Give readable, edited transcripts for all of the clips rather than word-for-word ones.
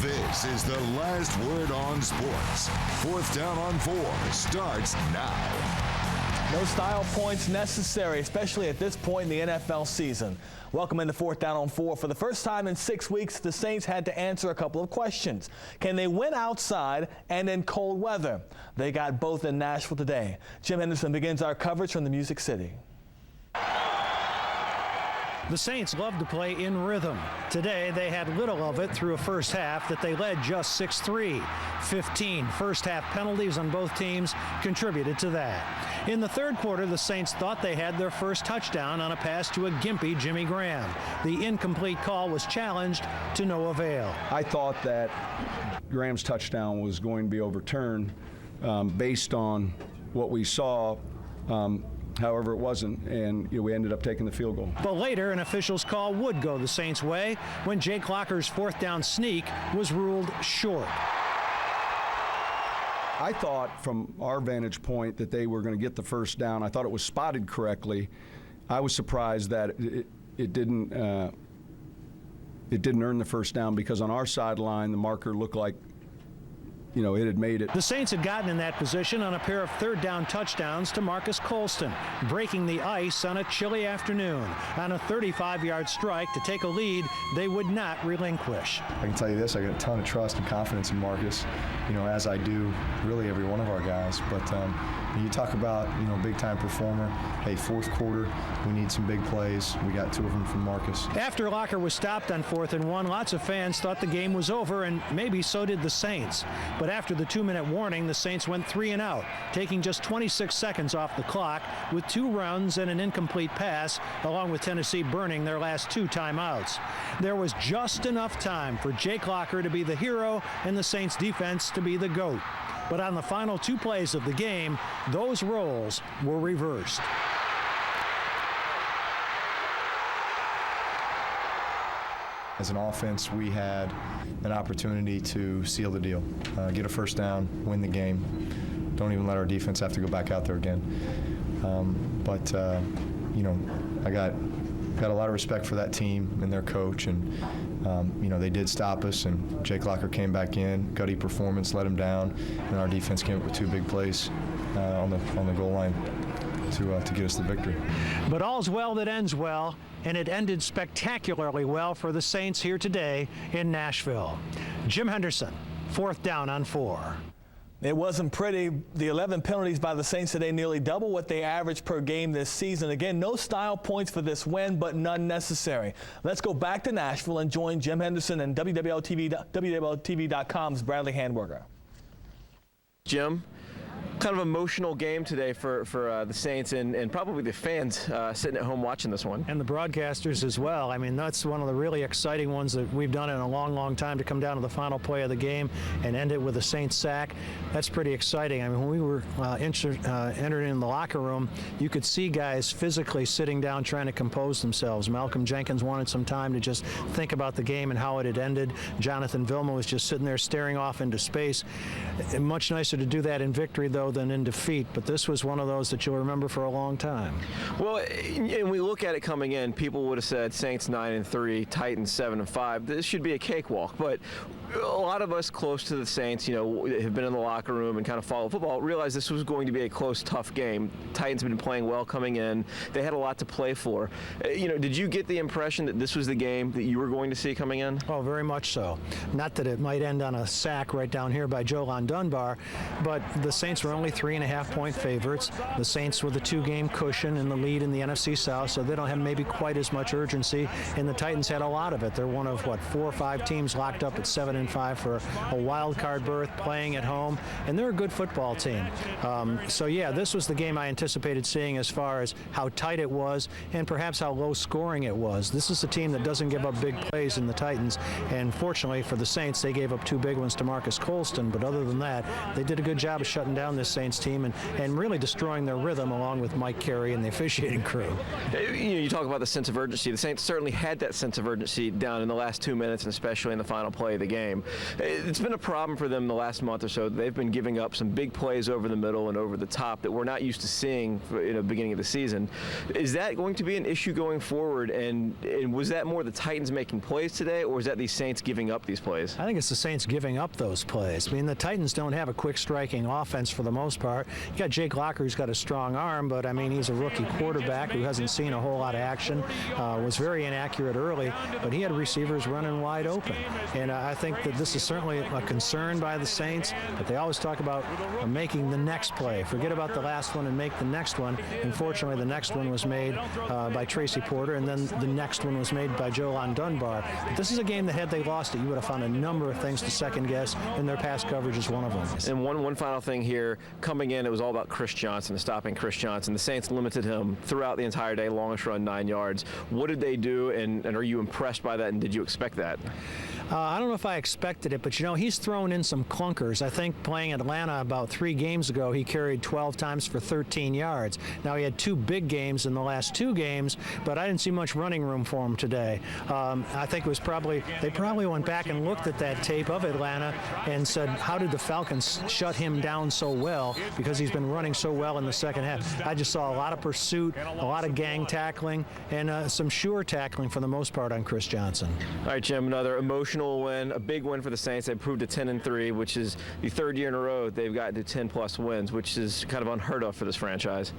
This is the last word on sports. 4th down on 4 starts now. No style points necessary, especially at this point in the NFL season. Welcome into 4th down on 4. For the first time in 6 weeks, the Saints had to answer a couple of questions. Can they win outside and in cold weather? They got both in Nashville today. Jim Henderson begins our coverage from the Music City. The Saints love to play in rhythm. Today, they had little of it through a first half that they led just 6-3. 15 first-half penalties on both teams contributed to that. In the third quarter, the Saints thought they had their first touchdown on a pass to a gimpy Jimmy Graham. The incomplete call was challenged to no avail. I thought that Graham's touchdown was going to be overturned based on what we saw. However, it wasn't, and we ended up taking the field goal. But later, an official's call would go the Saints' way when Jake Locker's fourth down sneak was ruled short. I thought from our vantage point that they were going to get the first down. I thought it was spotted correctly. I was surprised that it didn't earn the first down because on our sideline, the marker looked like it had made it. The Saints had gotten in that position on a pair of third down touchdowns to Marcus Colston, breaking the ice on a chilly afternoon. On a 35-yard strike to take a lead they would not relinquish. I can tell you this, I got a ton of trust and confidence in Marcus, as I do really every one of our guys. But you talk about, big-time performer. Hey, fourth quarter, we need some big plays. We got 2 of them from Marcus. After Locker was stopped on 4th and 1, lots of fans thought the game was over, and maybe so did the Saints. But after the 2-minute warning, the Saints went 3 and out, taking just 26 seconds off the clock with 2 runs and an incomplete pass, along with Tennessee burning their last 2 timeouts. There was just enough time for Jake Locker to be the hero and the Saints defense to be the GOAT. But on the final 2 plays of the game, those roles were reversed. As an offense, we had an opportunity to seal the deal, get a first down, win the game. Don't even let our defense have to go back out there again. I got a lot of respect for that team and their coach, and they did stop us, and Jake Locker came back in, gutty performance, let him down, and our defense came up with 2 big plays on the goal line to get us the victory. But all's well that ends well, and it ended spectacularly well for the Saints here today in Nashville. Jim Henderson, 4th down on 4. It wasn't pretty. The 11 penalties by the Saints today, nearly double what they averaged per game this season. Again, no style points for this win, but none necessary. Let's go back to Nashville and join Jim Henderson and WWLTV.com's Bradley Handwerker. Jim, kind of emotional game today for the Saints and probably the fans sitting at home watching this one. And the broadcasters as well. I mean, that's one of the really exciting ones that we've done in a long, long time, to come down to the final play of the game and end it with a Saints sack. That's pretty exciting. I mean, when we were entered in the locker room, you could see guys physically sitting down trying to compose themselves. Malcolm Jenkins wanted some time to just think about the game and how it had ended. Jonathan Vilma was just sitting there staring off into space. Much nicer to do that in victory, though, than in defeat, but this was one of those that you'll remember for a long time. Well, and we look at it coming in, people would have said Saints 9-3, Titans 7-5. This should be a cakewalk, but a lot of us close to the Saints, have been in the locker room and kind of follow football, realized this was going to be a close, tough game. Titans have been playing well coming in. They had a lot to play for. Did you get the impression that this was the game that you were going to see coming in? Oh, very much so. Not that it might end on a sack right down here by Jolon Dunbar, but the Saints were only 3.5-point favorites. The Saints with a 2-game cushion in the lead in the NFC South, so they don't have maybe quite as much urgency, and the Titans had a lot of it. They're one of, 4 or 5 teams locked up at 7-5 for a wild card berth, playing at home, and they're a good football team. So yeah, this was the game I anticipated seeing as far as how tight it was and perhaps how low scoring it was. This is a team that doesn't give up big plays in the Titans, and fortunately for the Saints, they gave up 2 big ones to Marcus Colston, but other than that, they did a good job of shutting down this Saints team and really destroying their rhythm along with Mike Carey and the officiating crew. You talk about the sense of urgency. The Saints certainly had that sense of urgency down in the last 2 minutes, and especially in the final play of the game. It's been a problem for them the last month or so. They've been giving up some big plays over the middle and over the top that we're not used to seeing in the beginning of the season. Is that going to be an issue going forward? And was that more the Titans making plays today, or is that the Saints giving up these plays? I think it's the Saints giving up those plays. I mean, the Titans don't have a quick striking offense for the most part. You got Jake Locker, who's got a strong arm, but I mean, he's a rookie quarterback who hasn't seen a whole lot of action. Was very inaccurate early, but he had receivers running wide open. And I think that this is certainly a concern by the Saints, but they always talk about making the next play. Forget about the last one and make the next one. Unfortunately, the next one was made by Tracy Porter, and then the next one was made by Jolan Dunbar. But this is a game that had they lost it, you would have found a number of things to second guess, and their pass coverage is one of them. And one final thing here, coming in, it was all about Chris Johnson, stopping Chris Johnson. The Saints limited him throughout the entire day, longest run 9 yards. What did they do, and are you impressed by that, and did you expect that? I don't know if I expected it, but, you know, he's thrown in some clunkers. I think playing Atlanta about 3 games ago, he carried 12 times for 13 yards. Now, he had 2 big games in the last 2 games, but I didn't see much running room for him today. I think it was they probably went back and looked at that tape of Atlanta and said, how did the Falcons shut him down so well, because he's been running so well in the second half. I just saw a lot of pursuit, a lot of gang tackling, and some sure tackling for the most part on Chris Johnson. All right, Jim, another emotional win, a big win for the Saints. They improved to 10-3, which is the 3rd year in a row they've gotten to 10-plus wins, which is kind of unheard of for this franchise.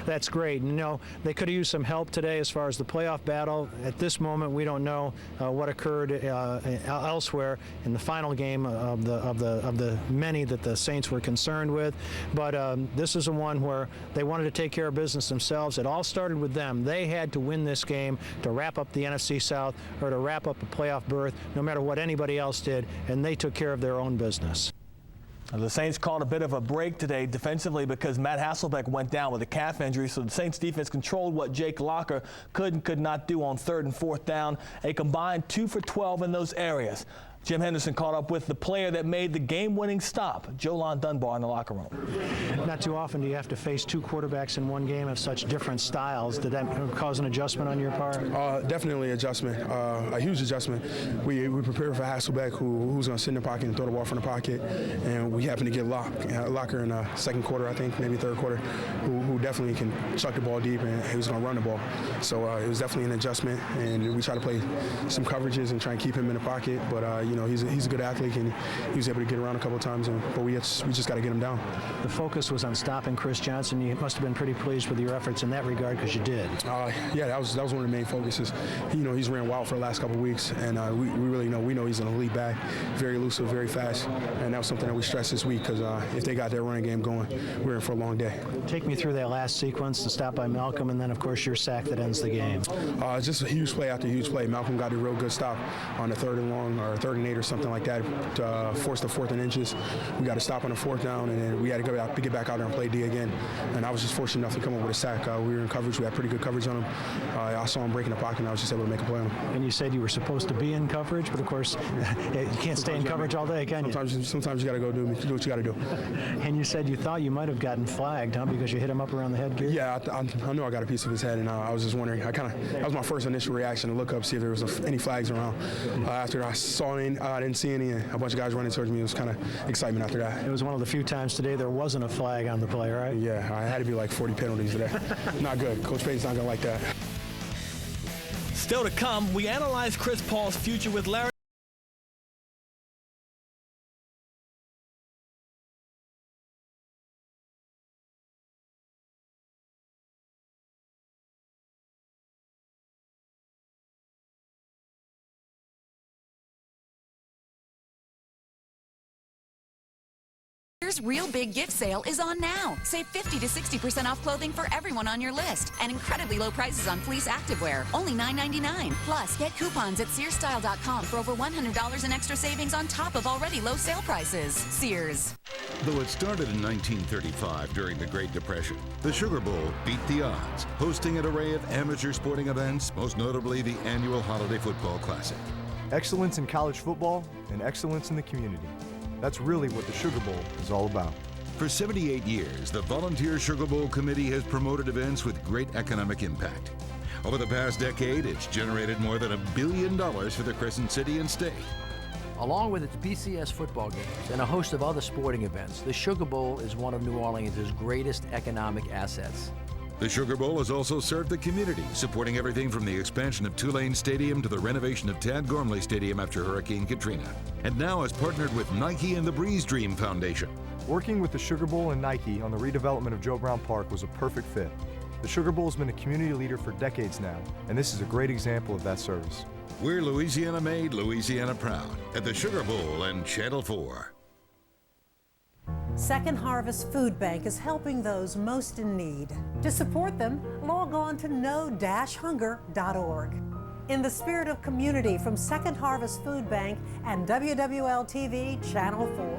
That's great. You know, they could have used some help today as far as the playoff battle. At this moment, we don't know what occurred elsewhere in the final game of the many that the Saints were concerned with. But this is a one where they wanted to take care of business themselves. It all started with them. They had to win this game to wrap up the NFC South or to wrap up a playoff berth, no matter what anybody else did, and they took care of their own business. The Saints called a bit of a break today defensively because Matt Hasselbeck went down with a calf injury, so the Saints defense controlled what Jake Locker could and could not do on 3rd and 4th down. A combined 2 for 12 in those areas. Jim Henderson caught up with the player that made the game-winning stop, Jolan Dunbar, in the locker room. Not too often do you have to face 2 quarterbacks in one game of such different styles. Did that cause an adjustment on your part? Definitely adjustment, a huge adjustment. We prepared for Hasselbeck, who's going to sit in the pocket and throw the ball from the pocket, and we happened to get Locker in the 2nd quarter, I think, maybe 3rd quarter, who definitely can chuck the ball deep, and he was going to run the ball. So it was definitely an adjustment, and we tried to play some coverages and try and keep him in the pocket, but you know, he's a good athlete, and he was able to get around a couple of times, but we just got to get him down. The focus was on stopping Chris Johnson. You must have been pretty pleased with your efforts in that regard, because you did. Yeah, that was one of the main focuses. You know, he's ran wild for the last couple of weeks, and we really know he's an elite back, very elusive, very fast, and that was something that we stressed this week, because if they got their running game going, we're in for a long day. Take me through that last sequence, the stop by Malcolm, and then of course your sack that ends the game. Just a huge play after huge play. Malcolm got a real good stop on the 3rd and long or 3rd and 8 or something like that to force the 4th and inches. We got to stop on the 4th down, and then we had to get back out there and play D again. And I was just fortunate enough to come up with a sack. We were in coverage. We had pretty good coverage on him. I saw him breaking the pocket, and I was just able to make a play on him. And you said you were supposed to be in coverage, but of course you can't stay in coverage all day, can you? Sometimes you got to go do what you got to do. And you said you thought you might have gotten flagged, huh? Because you hit him up around the headgear. Yeah, I knew I got a piece of his head, and I was just wondering. That was my first initial reaction, to look up, see if there was any flags around. After I saw any, I didn't see any. A bunch of guys running towards me. It was kind of excitement after that. It was one of the few times today there wasn't a flag on the play, right? Yeah, I had to be like 40 penalties today. Not good. Coach Payton's not going to like that. Still to come, we analyze Chris Paul's future with Larry. Real Big Gift Sale is on now. Save 50 to 60% off clothing for everyone on your list, and incredibly low prices on fleece activewear, only $9.99. Plus, get coupons at SearsStyle.com for over $100 in extra savings on top of already low sale prices. Sears. Though it started in 1935 during the Great Depression, the Sugar Bowl beat the odds, hosting an array of amateur sporting events, most notably the annual Holiday Football Classic. Excellence in college football and excellence in the community. That's really what the Sugar Bowl is all about. For 78 years, the Volunteer Sugar Bowl Committee has promoted events with great economic impact. Over the past decade, it's generated more than $1 billion for the Crescent City and state. Along with its BCS football games and a host of other sporting events, the Sugar Bowl is one of New Orleans' greatest economic assets. The Sugar Bowl has also served the community, supporting everything from the expansion of Tulane Stadium to the renovation of Tad Gormley Stadium after Hurricane Katrina. And now has partnered with Nike and the Breeze Dream Foundation. Working with the Sugar Bowl and Nike on the redevelopment of Joe Brown Park was a perfect fit. The Sugar Bowl has been a community leader for decades now, and this is a great example of that service. We're Louisiana made, Louisiana proud at the Sugar Bowl and Channel 4. Second Harvest Food Bank is helping those most in need. To support them, log on to no-hunger.org. In the spirit of community from Second Harvest Food Bank and WWL-TV Channel 4.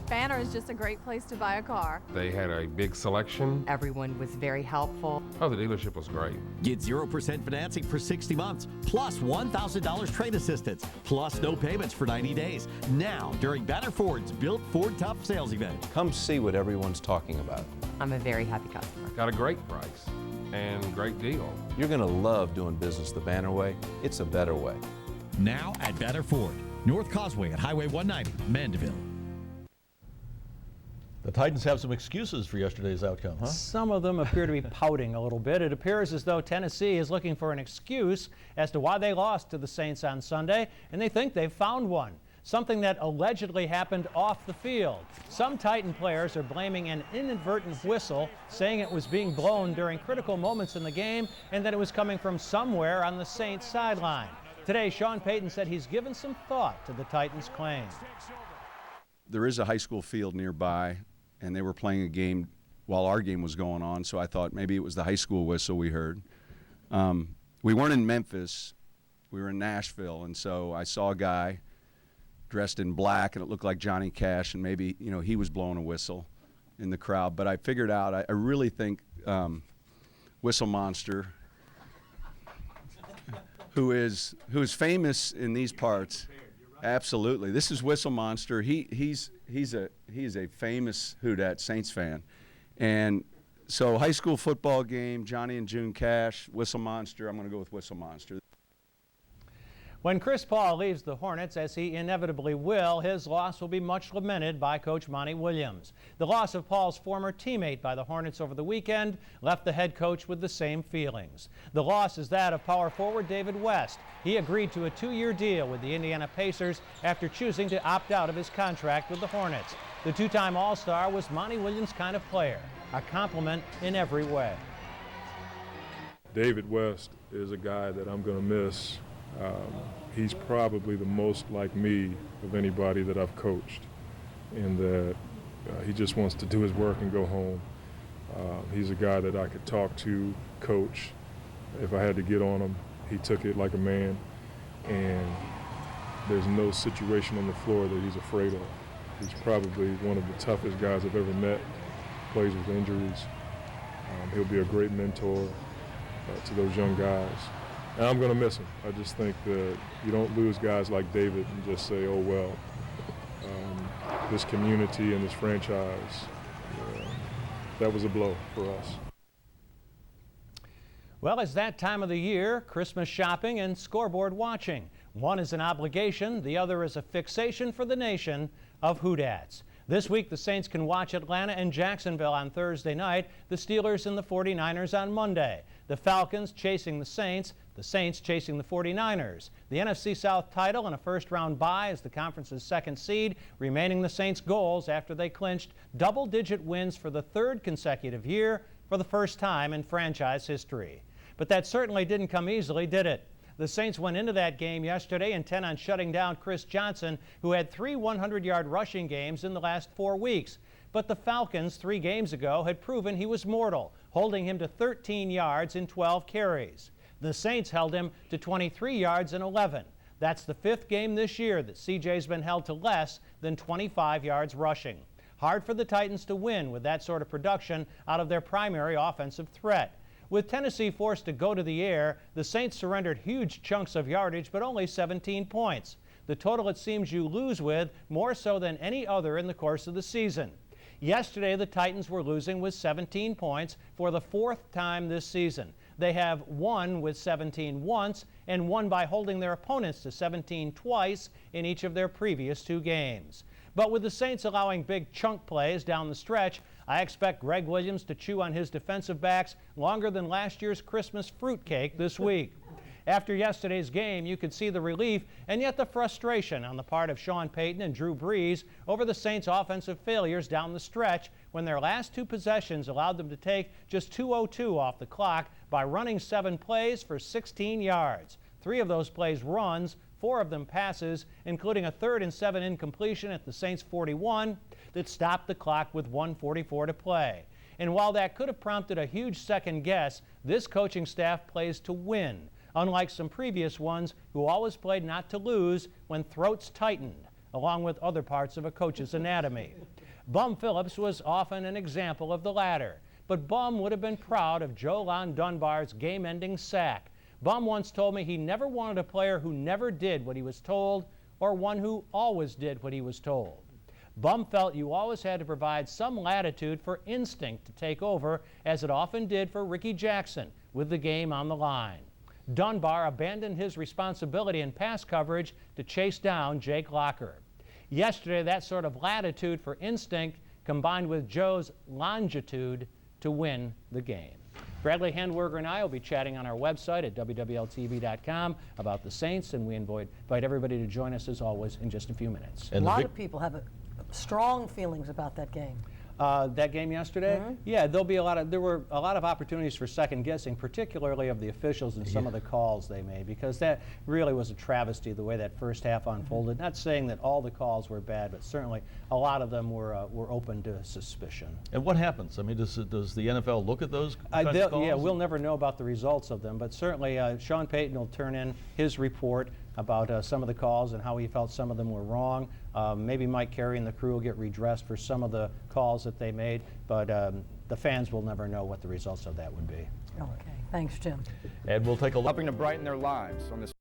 Banner is just a great place to buy a car. They had a big selection. Everyone was very helpful. Oh, the dealership was great. Get 0% financing for 60 months, plus $1,000 trade assistance, plus no payments for 90 days. Now, during Banner Ford's Built Ford Tough sales event. Come see what everyone's talking about. I'm a very happy customer. Got a great price and great deal. You're going to love doing business the Banner way. It's a better way. Now at Banner Ford, North Causeway at Highway 190, Mandeville. The Titans have some excuses for yesterday's outcome, huh? Some of them appear to be pouting a little bit. It appears as though Tennessee is looking for an excuse as to why they lost to the Saints on Sunday, and they think they've found one. Something that allegedly happened off the field. Some Titan players are blaming an inadvertent whistle, saying it was being blown during critical moments in the game and that it was coming from somewhere on the Saints sideline. Today, Sean Payton said he's given some thought to the Titans' claim. There is a high school field nearby, and they were playing a game while our game was going on, so I thought maybe it was the high school whistle we heard. We weren't in Memphis. We were in Nashville, and so I saw a guy dressed in black, and it looked like Johnny Cash, and maybe, you know, he was blowing a whistle in the crowd. But I figured out, I really think Whistle Monster, who is famous in these parts. Absolutely, this is Whistle Monster. He's a famous Houdat Saints fan, and so high school football game, Johnny and June Cash, Whistle Monster. I'm going to go with Whistle Monster. When Chris Paul leaves the Hornets, as he inevitably will, his loss will be much lamented by Coach Monty Williams. The loss of Paul's former teammate by the Hornets over the weekend left the head coach with the same feelings. The loss is that of power forward David West. He agreed to a 2-year deal with the Indiana Pacers after choosing to opt out of his contract with the Hornets. The two-time All-Star was Monty Williams' kind of player, a compliment in every way. David West is a guy that I'm going to miss. He's probably the most like me of anybody that I've coached, in that he just wants to do his work and go home. He's a guy that I could talk to, coach. If I had to get on him, he took it like a man, and there's no situation on the floor that he's afraid of. He's probably one of the toughest guys I've ever met, plays with injuries. He'll be a great mentor to those young guys. And I'm going to miss him. I just think that you don't lose guys like David and just say, oh, well, this community and this franchise, that was a blow for us. Well, it's that time of the year, Christmas shopping and scoreboard watching. One is an obligation, the other is a fixation for the nation of Houdats. This week, the Saints can watch Atlanta and Jacksonville on Thursday night, the Steelers and the 49ers on Monday. The Falcons chasing the Saints chasing the 49ers. The NFC South title and a first-round bye as the conference's second seed, remaining the Saints' goals after they clinched double-digit wins for the third consecutive year for the first time in franchise history. But that certainly didn't come easily, did it? The Saints went into that game yesterday intent on shutting down Chris Johnson, who had 3 100-yard rushing games in the last 4 weeks. But the Falcons 3 games ago had proven he was mortal, holding him to 13 yards in 12 carries. The Saints held him to 23 yards in 11. That's the 5th game this year that CJ's been held to less than 25 yards rushing. Hard for the Titans to win with that sort of production out of their primary offensive threat. With Tennessee forced to go to the air, the Saints surrendered huge chunks of yardage, but only 17 points. The total it seems you lose with more so than any other in the course of the season. Yesterday, the Titans were losing with 17 points for the 4th time this season. They have won with 17 once and won by holding their opponents to 17 twice in each of their previous 2 games. But with the Saints allowing big chunk plays down the stretch, I expect Greg Williams to chew on his defensive backs longer than last year's Christmas fruitcake this week. After yesterday's game, you could see the relief and yet the frustration on the part of Sean Payton and Drew Brees over the Saints' offensive failures down the stretch when their last 2 possessions allowed them to take just 2:02 off the clock by running 7 plays for 16 yards. 3 of those plays runs, 4 of them passes, including a 3rd and 7 incompletion at the Saints' 41 that stopped the clock with 1:44 to play. And while that could have prompted a huge second guess, this coaching staff plays to win, unlike some previous ones who always played not to lose when throats tightened, along with other parts of a coach's anatomy. Bum Phillips was often an example of the latter, but Bum would have been proud of Joe Lon Dunbar's game-ending sack. Bum once told me he never wanted a player who never did what he was told or one who always did what he was told. Bum felt you always had to provide some latitude for instinct to take over, as it often did for Ricky Jackson with the game on the line. Dunbar abandoned his responsibility in pass coverage to chase down Jake Locker. Yesterday, that sort of latitude for instinct combined with Joe's longitude to win the game. Bradley Handwerger and I will be chatting on our website at WWLTV.com about the Saints, and we invite everybody to join us as always in just a few minutes. And a lot of people have strong feelings about that game. That game yesterday? Yeah, there were a lot of opportunities for second guessing, particularly of the officials and some of the calls they made, because that really was a travesty the way that first half unfolded. Not saying that all the calls were bad, but certainly a lot of them were open to suspicion. And what happens? I mean, does the NFL look at those kinds of calls? Yeah, we'll never know about the results of them, but certainly Sean Payton will turn in his report about some of the calls and how he felt some of them were wrong. Maybe Mike Carey and the crew will get redressed for some of the calls that they made, but the fans will never know what the results of that would be. Okay, thanks, Jim. And we'll take a look. Helping to brighten their lives on this